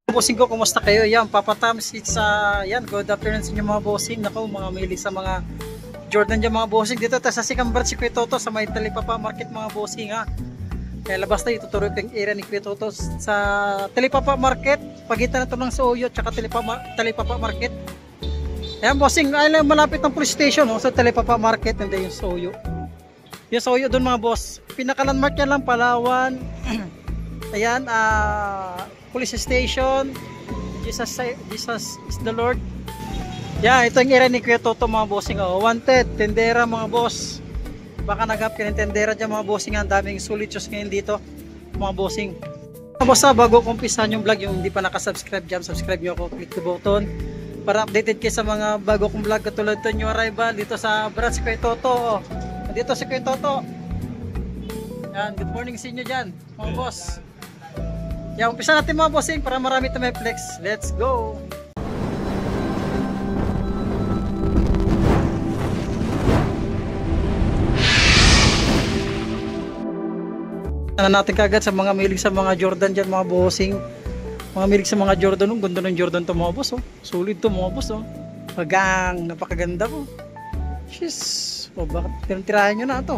Bossing ko, kumusta kayo? Yan, Papa Tams, it's good afternoon sa inyo mga bossing. Nako, mga mahilig sa mga Jordan dyan mga bossing. Dito tayo sa Sikambar si Kuya Toto sa may Talipapa Market mga bossing ha. Kaya labas tayo, ituturo ko yung area ni Kuya Toto sa Talipapa Market. Pagitan na ito ng Soyo at saka Talipapa Market. Ayan bossing, ay malapit ng police station sa Talipapa Market, hindi yung Soyo. Yung Soyo doon mga boss. Pinaka-landmark niya lang, Palawan. Ayan, police station. Jesus is the Lord. Yeah, ito yung area ni Kuya Toto mga bossing. Wanted, tendera mga boss. Baka naghanap ka ng tendera dyan mga bossing. Ang daming sulitos ngayon dito mga bossing. Mga boss, bago kumpisahan yung vlog, yung hindi pa nakasubscribe dyan, subscribe nyo ako, click the button para updated kayo sa mga bago kong vlog katulad ito new arrival dito sa branch si Kuya Toto. Dito si Kuya Toto. Yan, good morning sa inyo dyan mga boss. Yan, umpisa natin mga bossing para marami tayo may flex. Let's go! Ano natin kagad sa mga milig sa mga Jordan dyan mga bossing. Mga milig sa mga Jordan, ganda ng Jordan to mga boss. Solid to mga boss. Pagang, napakaganda po. Jeez, bakit tinatirahan nyo na ito?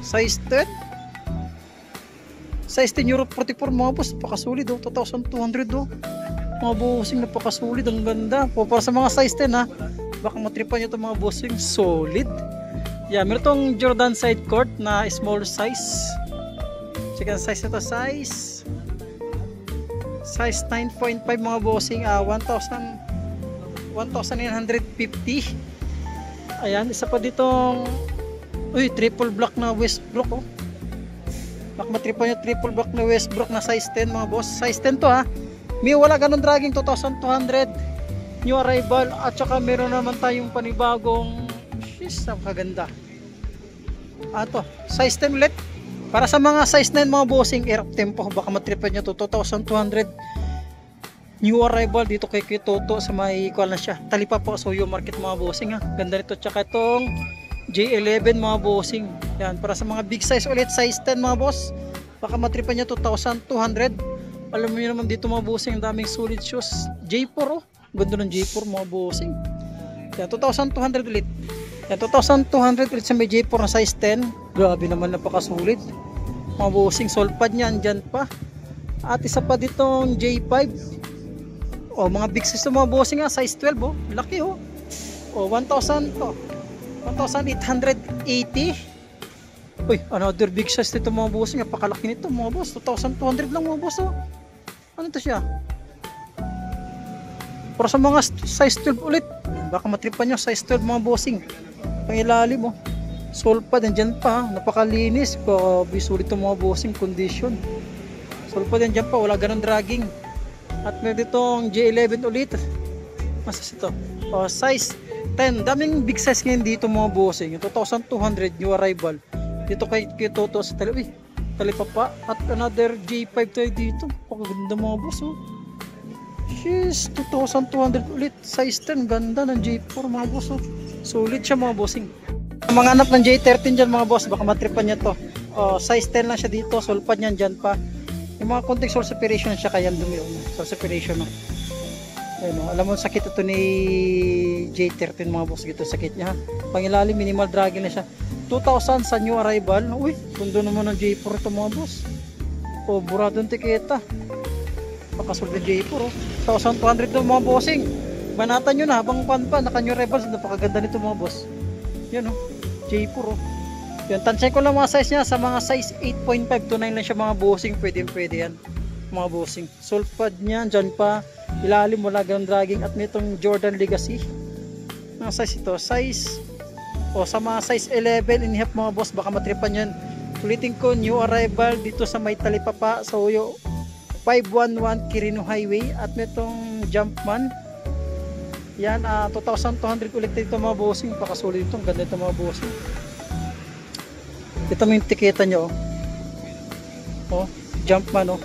Size 10? Size 10 Euro 44 mga boss, napakasulit 2,200 mga bossing, napakasulit, ang ganda po para sa mga size 10 ha. Baka matripan nyo ito mga bossing, solid. Yeah, meron itong Jordan side court na small size. Second size ito, size 9.5 mga bossing, 1,950. Ayan, isa pa ditong triple block na Westbrook Baka matripan nyo triple block na Westbrook na size 10 mga boss. Size 10 to ha. May wala ganun dragging, 2,200 new arrival. At saka meron naman tayong panibagong napakaganda. Ito, size 10 ulit. Para sa mga size 9 mga bossing, air tempo, baka matripan nyo to 2,200 new arrival dito kay Kuya Toto sa may kuala siya Talipapa Soyo Market mga bossing ha. Ganda nito. Tsaka itong J11 mga bossing. Yan, para sa mga big size ulit, size 10 mga boss. Baka matripan niya 2,200. Alam mo naman dito mga bossing, ang daming solid shoes. J4 ganda ng J4 mga bossing. Yan, 2,200 ulit. Yan, 2,200 ulit sa may J4 na size 10. Grabe naman, napakasulit. Mga bossing, solpad niya, andyan pa. At isa pa ditong J5. Mga big size mga bossing ha, size 12 laki 1,000 to. 1,880. Another big size nito mga bossing. Napakalaki nito mga boss. 2,200 lang mga boss. Ano to siya? Para sa mga size 12 ulit. Baka matripan nyo size 12 mga bossing. Pangilalim Solpad, nandyan pa. Napakalinis. Bisulit ito mga bossing. Condition. Solpad, nandyan pa. Wala ganun dragging. At meron ditong J11 ulit. Masas ito. Size 10. Daming big size ngayon dito mga bossing. 2,200 new arrival. Dito kay Toto sa Talipapa. At another J5 tayo dito. Pagaganda mga boss. Jeez, 2,200 ulit. Size 10. Ganda ng J4 mga boss. Solid siya mga bossing. Mga anak ng J13 dyan mga boss. Baka matripan niya to. Size 10 lang siya dito. Solpad niyan dyan pa. Yung mga konting source separation siya. Kaya dumi. Source separation alam mo sakit ito ni J13 mga boss. Gito sakit niya. Pangilalim, minimal dragging na siya. 2,000 sa new arrival. Kundo naman ng J4 ito mga boss. Buradong tiketa. Pakasul ng J4 1,200 ito mga bossing. Banatan nyo na habang pa naka new arrival. Napakaganda nito mga boss. Yan J4 Yan, tansay ko lang mga size niya. Sa mga size 8.5 to 9 lang siya mga bossing. Pwede yan mga bossing. Solpad niya, dyan pa ilalim, wala ganun dragging. At nitong Jordan Legacy mga size ito, size sa mga size 11 inihap mga boss, baka matripan yan. Ulitin ko, new arrival dito sa may Talipapa Soyo 511 Quirino Highway. At nitong Jumpman yan, 2,200 ulit dito mga bossing. Pakasulit ito, ganda ito mga bossing. Ito mo yung tiketa nyo Jumpman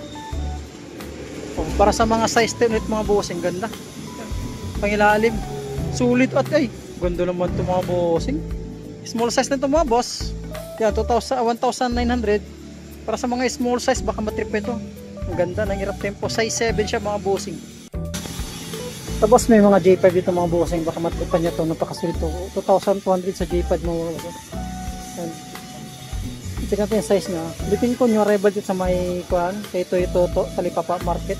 para sa mga size 10 ulit mga bossing. Ganda, pangilalim, sulit. At ganda naman ito mga bossing. Small size na ito mga boss. Yan, 1,900. Para sa mga small size, baka matrip ito. Ang ganda ng hirap tempo. Size 7 siya mga bossing. Tapos may mga J5 dito mga bossing. Baka matipan niya to. Napakasulit to. 2,200 sa J5 mga bossing. Tignan natin yung size niya. Bitin ko yung arrival dito sa may kuhan. Kay Toyototo. Talipapa Market.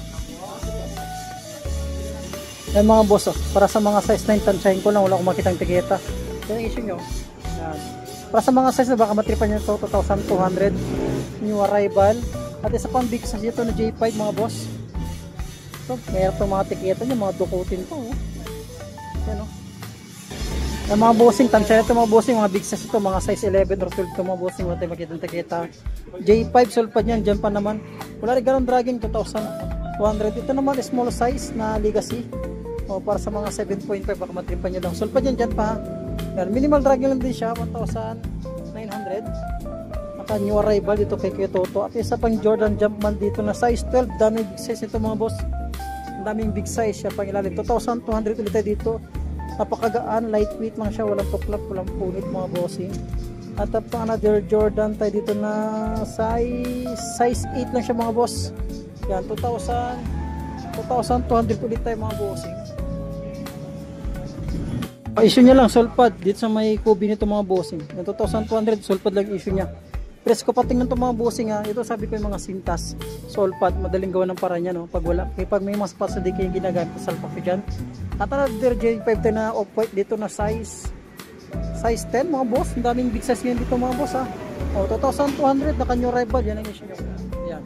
Yan mga boss. Oh. Para sa mga size 9 tansyahin ko lang. Wala akong makitang tiketa. Yan ang issue nyo. Yan. Para sa mga size na baka matripan nyo ito. 2,200. New arrival. At isa pang big size dito na J5 mga boss. So, mayroon itong mga tiketa nyo. Mga dukutin to. Oh. Yan o. Yung mga bossing, tansya ito mga bossing, mga big size ito, mga size 11 or 12 ito mga bossing, wala tayo makita ng takita. J5 sulpad yan, dyan pa naman. Wala rin ganun dragging, 2,200. Ito naman small size na legacy. O, para sa mga 7.5, baka matripan nyo lang. Sulpad yan, dyan pa. Yan, minimal dragging lang din siya, 1,900. Naka new arrival dito kay Toto. At isa pang Jordan Jumpman dito na size 12. Daming big size ito mga boss. Daming big size siya pang ilalim. 2,200 ulit tayo dito. Napakagaan, lightweight lang siya, walang tuklap, walang punit mga bossing. At pa another Jordan tayo dito na size 8 lang siya mga boss. Yan, 2,200 ulit tayo mga bossing. Issue niya lang sulpad dito sa may kubi nito mga bossing. Yan, 2,200 sulpad lang issue niya. Press ko patingnan to mga bossing ha. Ito sabi ko yung mga sintas sulpad, madaling gawa ng para niya no. Pag wala, pag may mga spots na di kayo ginagamit sa sulpad dyan. At another J5 na off-white dito na size 10 mga boss. Ang daming big size ngayon dito mga boss ha. O 2,200 na kanyo rival. Yan ang issue nyo. Yan.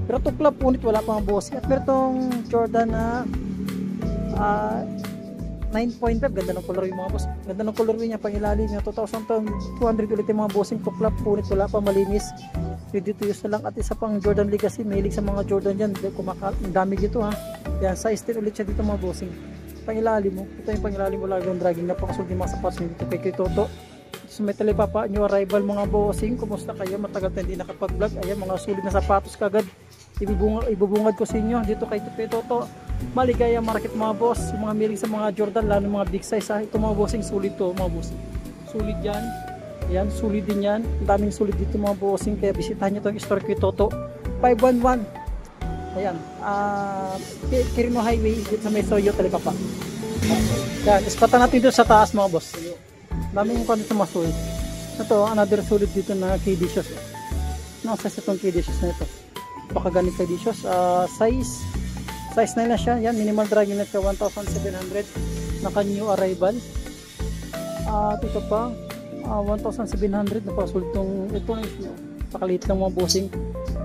Pero tuklap punit wala pa mga boss. At meron tong Jordan na 9.5. Ganda ng color yung mga boss. Ganda ng color niya pang ilalim niya. 2,200 ulit yung mga bossing. Tuklap punit wala pa malinis. Ready to use na lang. At isa pang Jordan Legacy. Mahilig sa mga Jordan yan. Ang dami dito ha. Yan size 10 ulit siya dito mga bossing. Pangilalim mo. Ito yung pangilalim mo lang yung dragging. Napakasulti mga sapatos nyo dito kay Toto. So may talipapa new arrival mga bossing. Kumusta kayo? Matagal na hindi nakapag-vlog. Ayan mga sulit na sapatos kagad. Ibubungad ko sa inyo dito kay Toto. Maligaya market mga boss. Yung mga milig sa mga Jordan lalo mga big size ha. Ito mga bossing sulit to mga bossing. Sulit yan. Ayan sulit din yan. Ang daming sulit dito mga bossing. Kaya bisitahan nyo itong store kay Toto. 511. Ayan, Quirino Highway dito sa may Soyo, Talipapa. Yan, ispatan natin dito sa taas mga boss. Daming yung dito mga sulit. Ito, another sulit dito na K-Dicious. Size itong K-Dicious na ito. Pakaganit K-Dicious. Size 9 na siya. Yan, minimal dragging na siya, 1,700. Naka new arrival. At ito pa, 1,700. Napakasulit itong ito na ito. Pakaliit lang mga bossing.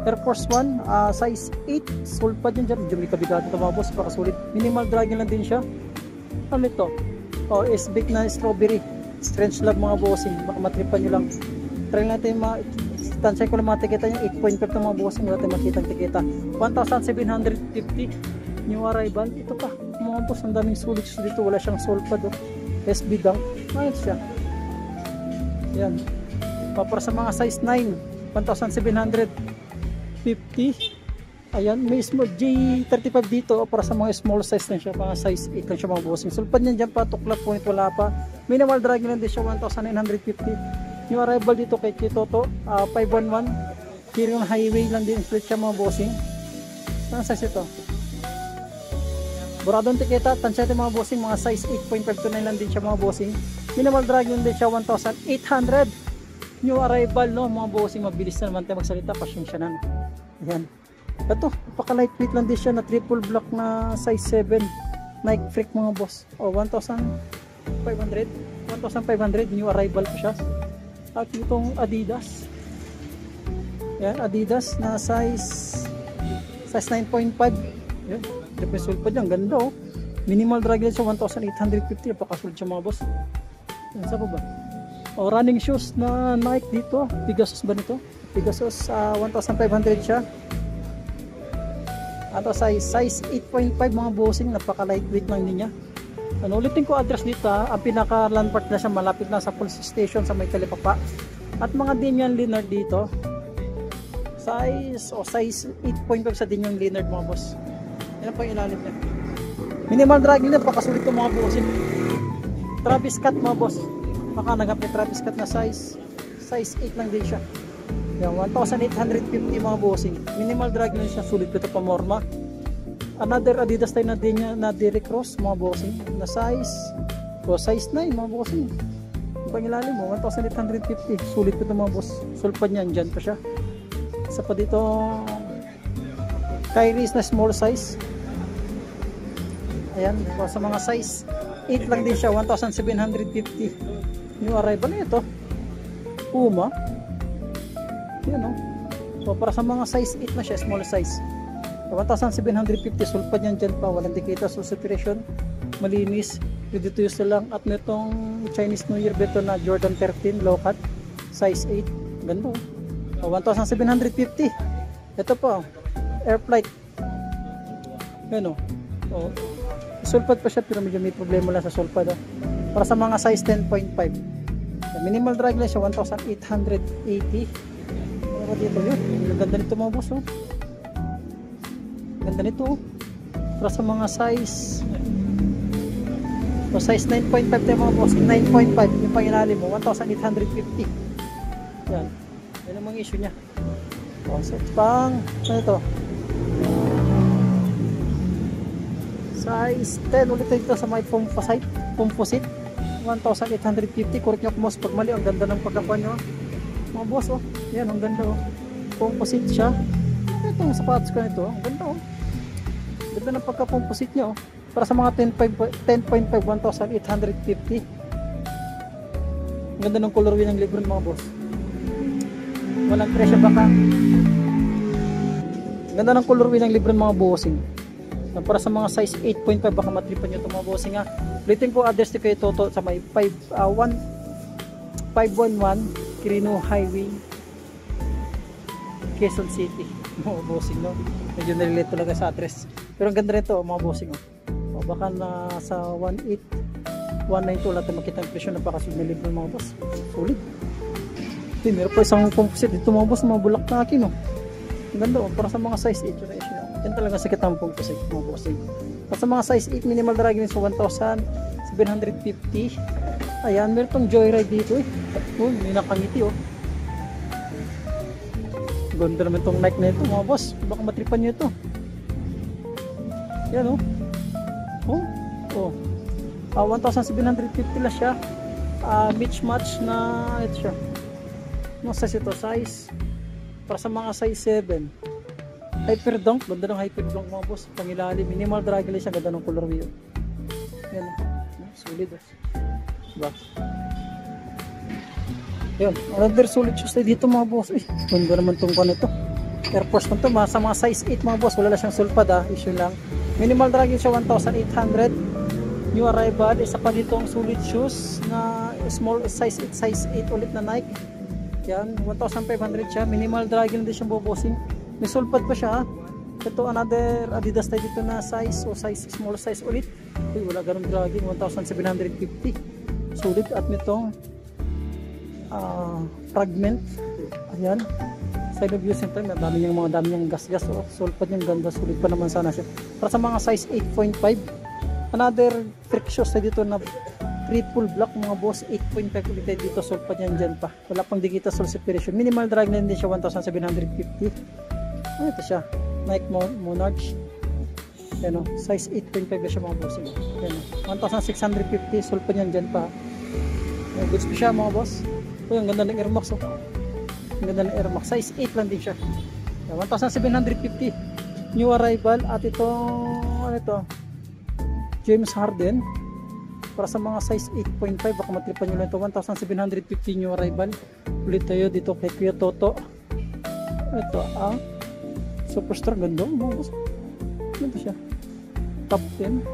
Air Force 1, size 8, sulpad yun dyan. Medyo may kabigado ito mga boss, pakasulit. Minimal dragging lang din siya. Ano ito? S-Bake na strawberry. Strange love mga bossing, baka matripan nyo lang. Try natin yung mga, tansya ko lang mga tiketa yung 8.5 ng mga bossing, wala tayong makita ang tiketa. 1,750, new arrival. Ito pa, mga boss, ang daming sulit dito, wala siyang sulpad. SB dunk, ayun siya. Yan. Para sa mga size 9, 1,750. Ayan, may small J35 dito para sa mga small size lang siya, mga size 8 lang siya mga bossing. Sulpad niyan dyan pa, tuklap punit wala pa. Minimal dragging lang din siya, 1,950. Yung arrival dito kay Toto, 511. Quirino Highway lang din split siya mga bossing. Saan size ito? Buradong tiketa, tansya ito mga bossing, mga size 8.5 to 9 lang din siya mga bossing. Minimal dragging din siya, 1,800. New arrival no mga bossing, mabilis na naman tayo magsalita, pasensya na. Ayan. Ito, paka lightweight lang din siya na triple block na size 7 Nike Freak mga boss. 1,500 new arrival po siya. At itong Adidas. Yan, Adidas na size 9.5. Yan, yung sulpad yan, ganda oh. Minimal drag siya, 1,850. Napakasulit siya mga boss. Yan, saan ba? Running shoes na Nike dito. Pegasus ba nito? Pegasus, 1,500 siya. Ato size 8.5 mga bossing, napaka lightweight lang din niya. Ano, ulitin ko address dito ha. Ang pinaka landmark na siya, malapit na sa police station sa may Talipapa. At mga Damian Lillard dito. Size 8.5 sa Damian Lillard mga boss. Yan ang pang ilalim niya. Minimal dragging na, pakasulit ko mga bossing. Travis Scott mga boss. Baka nagap ni Travis Scott na size 8 lang din siya. Yan, 1,850 mga bossing. Minimal drag lang siya, sulit ko ito pa morma. Another Adidas tayo na din na Derrick Cross mga bossing. Na size, size 9 mga bossing. Yung pangilalim mo, 1,850. Sulit ko ito mga boss. Sulpad niyan, dyan pa siya. Isa pa dito, Kyrie's na small size. Ayan, sa mga size 8 lang din siya, 1,750. New arrival na ito. Puma. Yan o. So para sa mga size 8 na siya, small size. 1,750, sulpad yan dyan pa. Walang dikita, so separation. Malinis. Ready to use lang. At nitong Chinese New Year beto na Jordan 13 low cut. Size 8. Ganda o. 1,750. Ito po. Air flight. Yan o. So, sulpad pa siya pero medyo may problema lang sa sulpad o. Para sa mga size 10.5. Minimal drag lang siya, 1,880. Dito yun, ang ganda nito mga boss oh. Ganda nito oh. Para sa mga size so size 9.5 tayo mga boss, 9.5 yung pangilalim mo, 1,850. Yan, yan ang mga issue nya. So pang ano ito, size 10 ulit ito sa may composite 1,850. Correct nyo kung mas pag mali, ang ganda ng pagkakuha nyo mga boss oh. Yan, ang ganda oh. Composite siya. Itong sapatos ko nito, ang ganda oh. Ganda ng pagka-composite niya oh. Para sa mga 10.5, 1,850. Ang ganda ng colorway ng Lebron mga boss. Walang presyo baka. Ang ganda ng colorway ng Lebron mga bossing. Para sa mga size 8.5 baka matripan nyo ito mga bossing ha. Ulitin ko address ni kayo Toto sa may 511 Quirino Highway, Quezon City. Mga bossing no, medyo nalilate talaga sa address pero ang ganda nito mga bossing oh. Baka na sa 1,819 lahat na makita ang presyo, napakasud na libre mga boss, solid. Meron pa isang composite dito mga boss, mga bulak na akin oh. Ang ganda oh, para sa mga size 8 yun, yan talaga sakit ang composite mga bossing. Para sa mga size 8 minimal drag sa 1,750. Ayan, meron tong Joyride dito eh. Oh, may nakangiti oh. Ganda naman tong Nike na ito mga boss. Baka matripan nyo ito. Yan oh. Oh. 1,750 lang siya. Match na ito siya. Ano size ito? Size para sa mga size 7. Hyper Dunk. Ganda ng Hyper Dunk mga boss. Pangilalim. Minimal drag lang siya. Ganda ng color wheel. Yan oh. Solid oh. Diba? Yun, another solid shoes tayo dito mga boss. Ganda naman itong kan ito. Air Force man ito, sa mga size 8 mga boss. Wala lang siyang sulpad issue lang. Minimal drag siya 1,800. New arrival. Isa pa dito ang solid shoes na small size 8, size 8 ulit na Nike. Yan, 1,500 siya. Minimal drag din siyang bobossing. May sulpad pa siya ha. Ito another Adidas tayo dito na size o size small size ulit. Wala ganun dragging, 1,750. Sulit at nitong fragment. Ayan, side of view center, dami niyang gas-gas oh. Sulpad yung ganda, sulit pa naman sana siya. Para sa mga size 8.5, another trick shoes dito na triple block mga boss, 8.5 ulit dito, sulpad yan dyan pa. Wala pang digita sol separation. Minimal drag na din siya, 1,750. Ito siya, Nike Monarch. Yan o, size 8.5 na siya mga boss. Yan o, 1,650, sulpad yan dyan pa. Goods pa siya mga boss. Ito yung ganda ng Air Max oh. Ang ganda ng Air Max, size 8 lang din siya. 1,750 new arrival. At itong ano ito, James Harden para sa mga size 8.5, baka matripan nyo lang ito, 1,750 new arrival. Ulit tayo dito kay Kuya Toto. Ito ang Superstar, ganda mga boss. Ganda siya, top 10.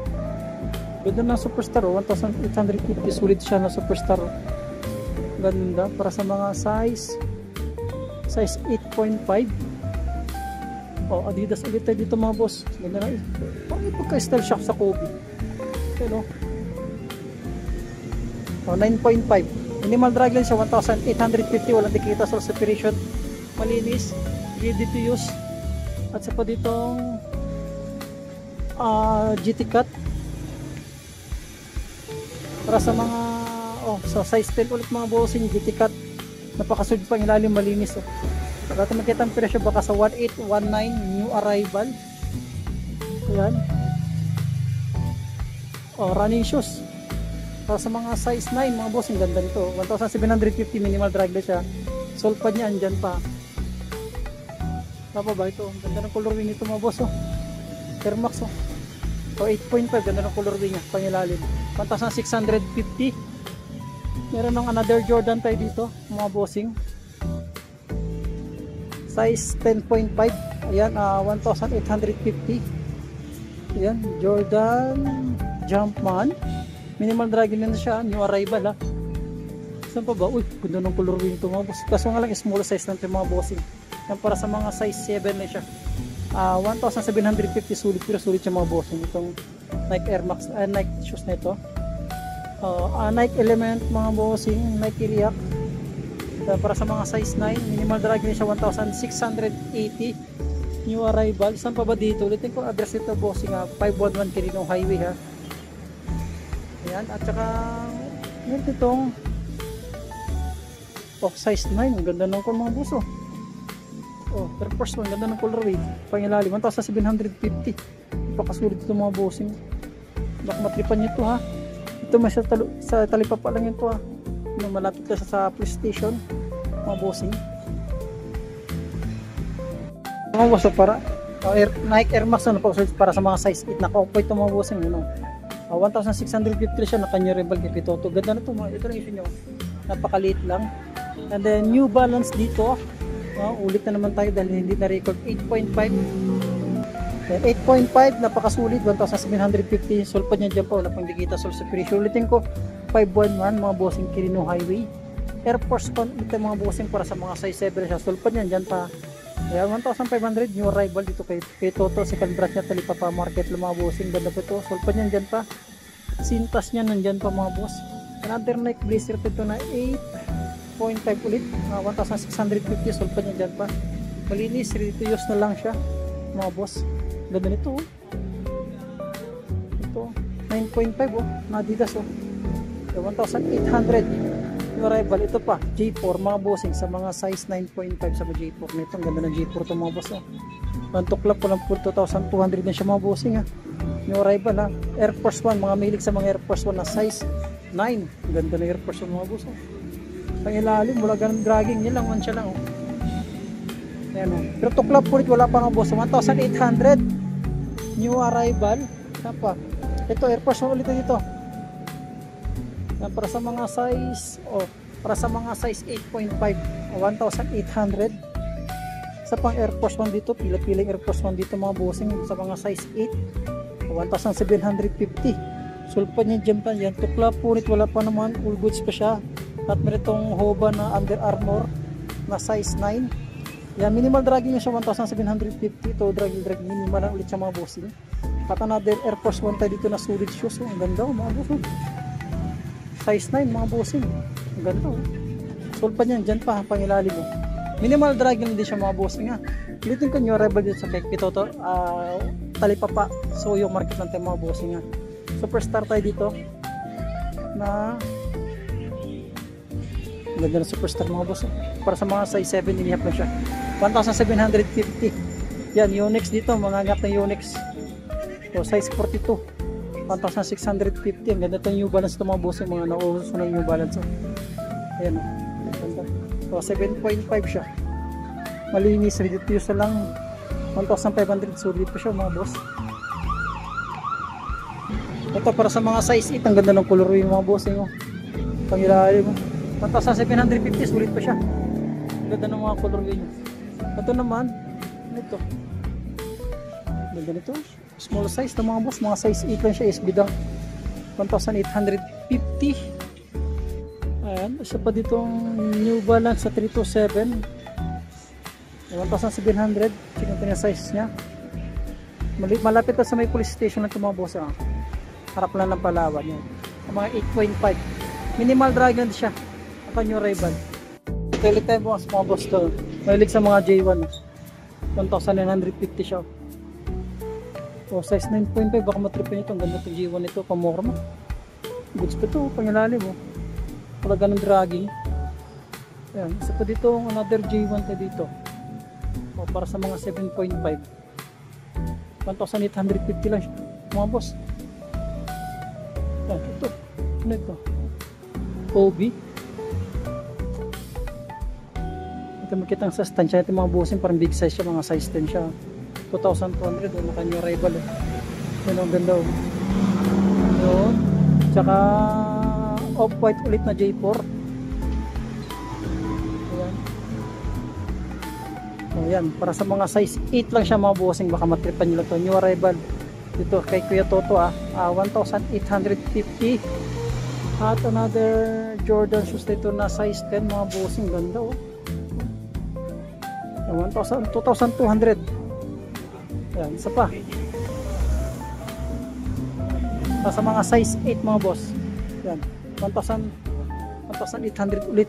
Ganda na Superstar oh, 1,850, sulit siya na Superstar oh. Ganda para sa mga size 8.5. Oh, Adidas ulit tayo dito mga boss. Ganda na eh. Parang ipagka-style shock sa Kobe. Pero oh, 9.5. Minimal drag lang siya, 1,850. Walang dikita sa separation. Malinis, ready to use. At sa pa ditong GT Cut para sa mga sa size 10 ulit mga bossing, GT Cut. Napakasud pang ilalim, malinis oh. Wala natin makita ang presyo, baka sa 1819 new arrival. Ayan. Oh, running shoes. Para sa mga size 9 mga boss, ang ganda nito. 1,750 minimal drag na siya. Sole pad niya andyan pa. Tapa ba ito? Ang ganda ng color wing nito mga boss. Oh. Air Max. Oh. O 8.5, ganda ng color wing niya. Pangilalim. 1,650. Meron ng another Jordan tayo dito mga bossing. Size 10.5. Ayan, 1,850. Ayan, Jordan Jumpman. Minimal dragging na siya, new arrival ha. Saan pa ba? Uy, ganda ng color wing ito mga boss. Kaso nga lang small size lang ito mga bossing. Yan para sa mga size 7 na siya. 1,750 sulit, pero sulit siya mga bossing. Itong Nike Air Max, Nike shoes na ito. Nike Element mga bossing, Nike React. Para sa mga size 9, minimal dragging siya 1,680. New arrival. Saan pa ba dito? Ulitin ko address ito bossing ha. 511 Quirino Highway ha. Ayan, at saka meron itong size 9, ang ganda ng mga buso. Pero first one, ganda ng color wave. Pangilalim, 1,750. Ipakasulit ito mga bossing. Baka matripan nyo ito ha. Ito may sa talipapa lang ito ha. Malapit ka sa police station mga bossing. Mga boso para Nike Air Max para sa mga size 8 na ka-off-white ito mga bossing. 1,650 siya, naka-new rebel kay Toto. Ganda na ito mga, ito lang issue nyo, napakaliit lang. And then New Balance dito, ulit na naman tayo dahil hindi na record. 8.5, 8.5, napakasulit. 1,750, sol pa niya dyan pa, wala pang dikita sol sa presyo. Ulitin ko 511 mga bossing Quirino Highway. Air Force One ito mga bossing para sa mga size 7 siya, sol pa niya dyan pa. Kaya 1,500 new arrival dito kay Toto, si Calbrat niya Talipapa Market mga bossing. Ganda pa ito, sol pa niyan dyan pa. Sintas niya nandyan pa mga boss. Another Nike Blazer ito na 8.5 ulit, 1,650, sol pa niyan dyan pa. Malinis, ready to use na lang siya mga boss. Ganda nito ito 9.5 na Adidas 1,800 new arrival. Ito pa J4 mga bossing sa mga size 9.5 sa J4 nito. Ang ganda ng J4 ito mga boss Pantuklap po lang po 2,200 na siya mga bossing new arrival ha. Air Force One, mga mahilig sa mga Air Force One na size 9. Ang ganda ng Air Force One mga boss pangilalim, wala ganun dragging niya lang, one siya lang ayan pero tuklap po rin, wala pa mga boss. 1,800 new arrival. Sapa ito Air Force One ulit dito. Yan, para sa mga size para sa mga size 8.5, 1,800. Sa pang Air Force One dito, pila-piling Air Force One dito mga bossing sa mga size 8, 1,750. Sulpan niya dyan pa yan, tukla punit, wala pa naman, all goods pa siya. At meron itong Hoba na Under Armour na size 9. Yan, minimal dragging niya siya 1,750. Ito drag minimal lang ulit siya mga bossing. At another Air Force One tayo dito na solid shoes. Ang ganda mga bossing, size 9 mga bossing. Ang ganda sulpan niyan dyan pa, pangilalim minimal dragging din siya mga bossing ulitin ko nyo, rebel dito sa kay Toto, Talipapa so yung market lang tayo mga bossing superstar tayo dito na ganda na superstar mga boss para sa mga size 7 inihap lang siya 1,750. Yan Yonex dito, mga ngap ng Yonex size 42, 1,650. Ang ganda itong New Balance ito mga boss, yung mga nauuso ng New Balance ayan so 7.5 siya, malinis, ready to use na lang. 1,500 sulit pa siya mga boss. Ito para sa mga size 8, ang ganda ng color yung mga boss pangilalim 1,750 sulit pa siya. Ang ganda ng mga color niya. Ito naman ito, ganda nito, small size na mga boss, mga size 8 lang siya, SB Dunk 1,850. Ayan, isa pa ditong New Balance sa 327 1,700. Tingnan ko yung size nya, malapit na sa may police station na ito mga boss harap lang ng Palawan yan. Mga 8.5 minimal dragon siya. Ito new rival. Telik tayo mga boss to, mahilig sa mga J1 1,950 siya size 9.5. baka matripin ito, ang ganda itong J1 ito, pamorma goods pa ito, pangilalim wala ganun dragging. Ayan, isa pa dito another J1 tayo dito O, para sa mga 7.5. 1,850 lang siya, mga boss. Yan, ito. Ano ito? OB. Ito makita ang sustansya ito mga bossing, parang big size siya, mga size 10 siya. 2,200, naka new arrival eh. Yun ang ganda oh. Yun. Tsaka off-white ulit na J4. Ayan. O yan, para sa mga size 8 lang siya mga bossing, baka matripan nyo lang to. New arrival dito kay Kuya Toto 1,850. At another Jordan shoes dito na size 10 mga bossing, ganda oh. 2,200. Yan, isa pa. Para sa mga size 8 mga boss. Yan, 1,800 ulit.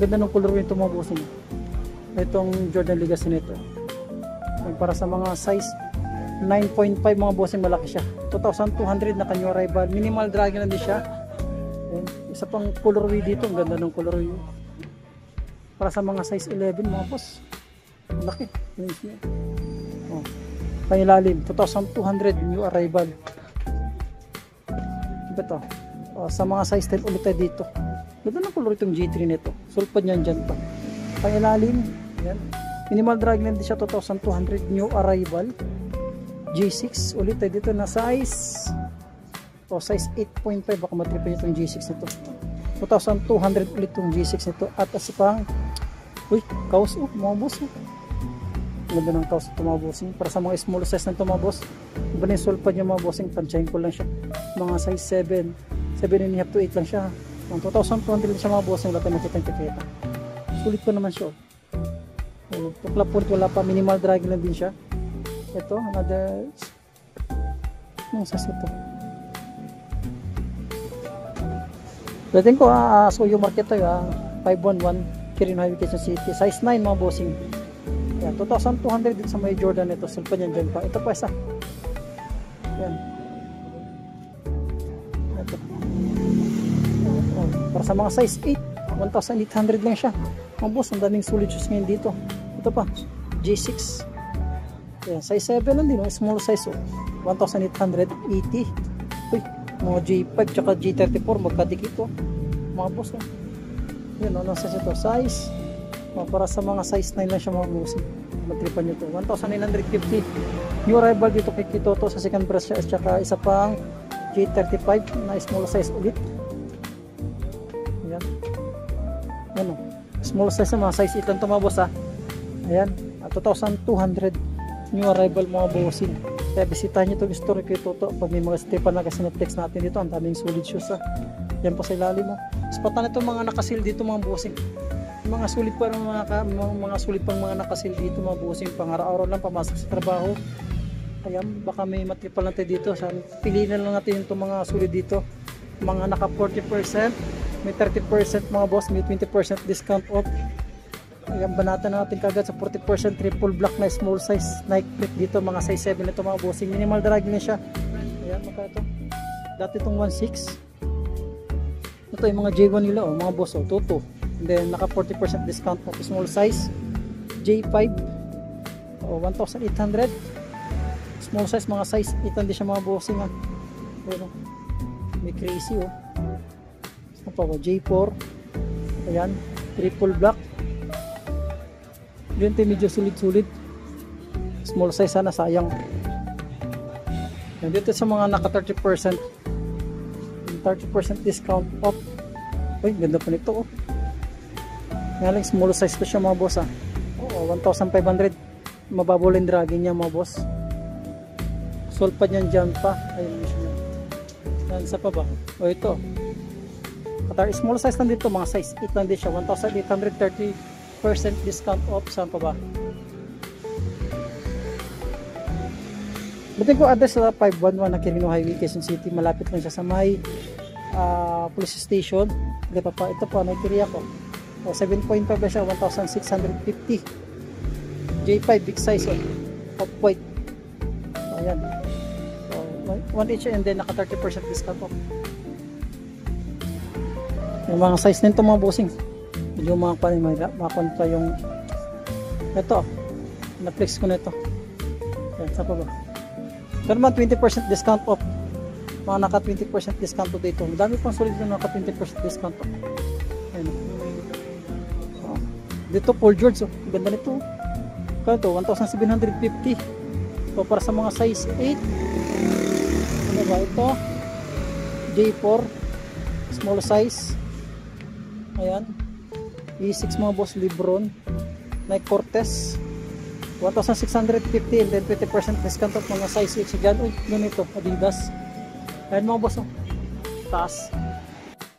Ganda ng color nito mga bossing. Itong Jordan Legacy nito. Yan, para sa mga size 9.5 mga bossing, malaki siya. 2,200 na new arrival. Minimal drag na din siya. Yan, isa pang colorway dito. Ang ganda ng colorway. Para sa mga size 11 mga boss. Laki. Oh. Pangilalim 2,200 new arrival. Diba to? Sa mga size 10 ulit tayo dito. Ganda ng color itong G3 nito. Sulpad niyan dyan pa. Pangilalim. Yan. Minimal drag din siya, 2,200 new arrival. G6 ulit tayo dito na size size 8.5. Baka matripan itong G6 nito. 2,200 ulit itong G6 nito. At as pang kaos mga boss ganda ng kaos ito mga bossing. Para sa mga small size na ito mga boss, iba na yung sulpad niya mga bossing, tansyahin ko lang siya. Mga size 7.5 to 8 lang siya. 2,200 siya mga bossing, wala tayo makita yung tiketa. Sulit ko naman siya. Tukla po wala pa, minimal drag lang din siya. Ito another anong size ito? Dating ko Suyo Market tayo 511 Quirino Highway, Quezon City, size 9 mga bossing. Yan, 2,200 din sa may Jordan ito. Sulpa niyan dyan pa. Ito pa isa. Yan. Ito. Para sa mga size 8, 1,800 lang siya. Mga boss, ang daming solid shoes ngayon dito. Ito pa, G6. Yan, size 7 lang din. Small size. 1,880. Uy, mga G5 tsaka G34. Magkadikit oh. Mga boss. Yan, ano size ito? Size. Para sa mga size 9 lang siya mga bossing. Matripan nyo ito 1,950 new arrival dito kay Kitoto sa second press siya, at saka isa pang G35 na small size ulit. Ayan, ano, small size na mga size 8 lang ito mga boss ha. Ayan, 2,200 new arrival mga bossing. Kaya bisitahin nyo itong store kay Toto pag may mga stepan na, kasi na-text natin dito. Ang daming solid shoes ha. Yan pa sa ilalim mo. Spatan ito mga nakasil dito mga bossing. Mga sulit pa mga sulit pang mga nakasil dito mga bossing, pang araw-araw lang pamasok sa trabaho. Ayan, baka may matripal natin dito. Piliin na lang natin itong mga sulit dito. Mga naka 40%, may 30% mga boss, may 20% discount off. Ayan, banatan natin kagad sa 40% triple black na small size Nike flip dito, mga size 7 ito mga bossing. Minimal drag na siya. Ayan, maka ito. Dati itong 1.6. Ito yung mga J1 nila mga boss, 2.2. And then naka 40% discount of small size J5 1,800 small size, mga size 8 din siya mga bossing pero may crazy ano pa ba, J4 ayan, triple black yun ito medyo sulit small size sana, sayang yan, dito sa mga naka 30% discount off. Uy, ganda pa nito Ngayon, small size ko siya mga boss 1,500. Mababaw lang dragin niya mga boss. Sulpad niyan dyan pa. Ayun siya. Yan, sa pa ba? Ito. Qatar, small size lang dito. Mga size 8 lang din siya. 1,830% discount off. Saan pa ba? Butin ko address sa 511 na Quirino Highway, Quezon City. Malapit lang siya sa may police station. Ito pa, nakikiriya ko. 7.5 na siya, 1,650. J5 big size off-white. Ayan. So, 1 each and then naka 30% discount off. Yung mga size nito mga bossing. Medyo makakontra yung ito. Na-flex ko na ito. Ayan, saan pa ba? Ito naman 20% discount off. Mga naka 20% discount po dito. Madami pang solid na naka 20% discount off. Ayan. Oh. Dito Paul George. Oh. Ganda nito. Kaya ito, 1,750. Ito para sa mga size 8. Ano ba ito? J4. Small size. Ayan. E6 mga boss, Lebron. Nike Cortez. 1,650 and then 20% discount of mga size 8 dyan. Uy, ganito, Adidas. Ayan mga boss, oh. Taas.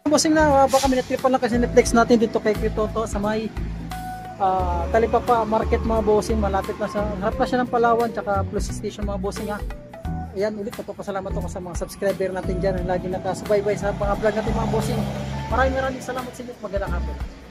Bossing na, baka minatripan lang kasi Netflix natin dito kay Kitoto sa may Talipapa Market mga bossing. Malapit na sa, harap na siya ng Palawan tsaka Plus Station mga bossing ha. Ayan, ulit pasalamat ako sa mga subscriber natin dyan ang lagi nakasubaybay sa mga vlog natin mga bossing. Maraming salamat sa inyo. Magandang hapon.